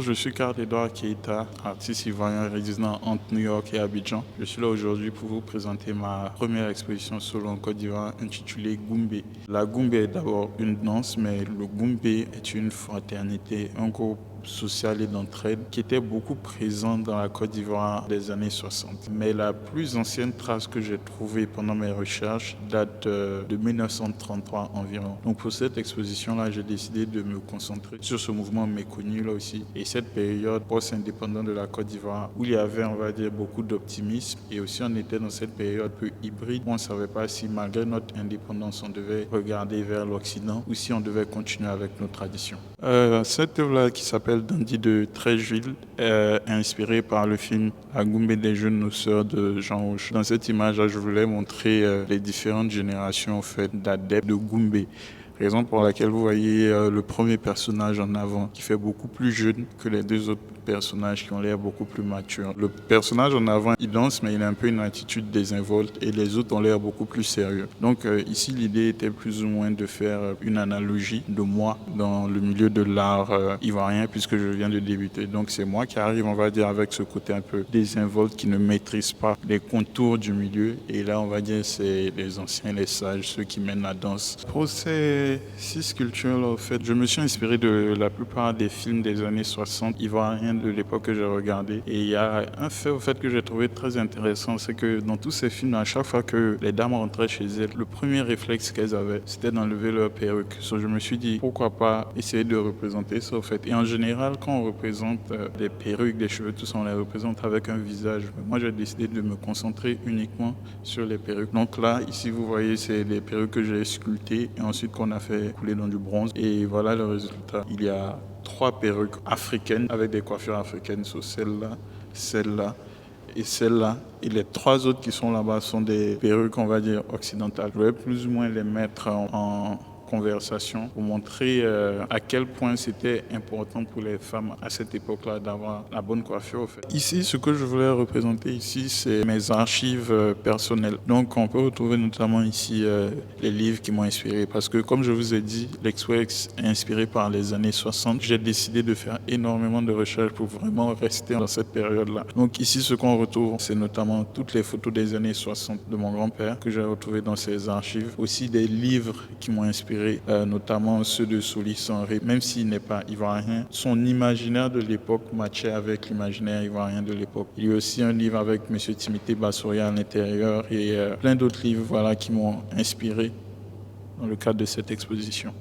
Je suis Karl-Edouard Keita, artiste ivoirien résident entre New York et Abidjan. Je suis là aujourd'hui pour vous présenter ma première exposition solo en Côte d'Ivoire intitulée Goumbé. La Goumbé est d'abord une danse, mais le Goumbé est une fraternité, un groupe social et d'entraide qui était beaucoup présent dans la Côte d'Ivoire des années 60. Mais la plus ancienne trace que j'ai trouvée pendant mes recherches date de 1933 environ. Donc pour cette exposition-là, j'ai décidé de me concentrer sur ce mouvement méconnu là aussi. Et cette période post-indépendante de la Côte d'Ivoire où il y avait, on va dire, beaucoup d'optimisme et aussi on était dans cette période peu hybride où on ne savait pas si malgré notre indépendance on devait regarder vers l'Occident ou si on devait continuer avec nos traditions. Cette œuvre-là qui s'appelle Dandy de Treichville est inspirée par le film La Goumbé des jeunes noceurs de Jean Rouch. Dans cette image-là, je voulais montrer les différentes générations en fait, d'adeptes de Goumbé. Raison pour laquelle vous voyez le premier personnage en avant qui fait beaucoup plus jeune que les deux autres personnages qui ont l'air beaucoup plus matures. Le personnage en avant, il danse mais il a un peu une attitude désinvolte et les autres ont l'air beaucoup plus sérieux. Donc ici l'idée était plus ou moins de faire une analogie de moi dans le milieu de l'art ivoirien puisque je viens de débuter. Donc c'est moi qui arrive, on va dire, avec ce côté un peu désinvolte qui ne maîtrise pas les contours du milieu et là on va dire c'est les anciens, les sages, ceux qui mènent la danse. Pour ces 6 sculptures-là, en fait, je me suis inspiré de la plupart des films des années 60 ivoiriens de l'époque que j'ai regardé. Et il y a un fait, au fait, que j'ai trouvé très intéressant, c'est que dans tous ces films, à chaque fois que les dames rentraient chez elles, le premier réflexe qu'elles avaient, c'était d'enlever leur perruque. So, je me suis dit, pourquoi pas essayer de représenter ça, en fait. Et en général, quand on représente des perruques, des cheveux, tout ça, on les représente avec un visage. Moi, j'ai décidé de me concentrer uniquement sur les perruques. Donc là, ici, vous voyez, c'est les perruques que j'ai sculptées et ensuite qu'on a fait couler dans du bronze. Et voilà le résultat. Il y a 3 perruques africaines avec des coiffures africaines sur celle-là, celle-là et celle-là. Et les 3 autres qui sont là-bas sont des perruques, on va dire, occidentales. Je vais plus ou moins les mettre en conversation pour montrer à quel point c'était important pour les femmes à cette époque-là d'avoir la bonne coiffure. En fait. Ici, ce que je voulais représenter ici, c'est mes archives personnelles. Donc, on peut retrouver notamment ici les livres qui m'ont inspiré parce que, comme je vous ai dit, l'Expo est inspiré par les années 60. J'ai décidé de faire énormément de recherches pour vraiment rester dans cette période-là. Donc, ici, ce qu'on retrouve, c'est notamment toutes les photos des années 60 de mon grand-père que j'ai retrouvées dans ses archives. Aussi des livres qui m'ont inspiré notamment ceux de Soli Sanré, même s'il n'est pas ivoirien, son imaginaire de l'époque matchait avec l'imaginaire ivoirien de l'époque. Il y a aussi un livre avec M. Timothée Bassoria à l'intérieur et plein d'autres livres voilà, qui m'ont inspiré dans le cadre de cette exposition.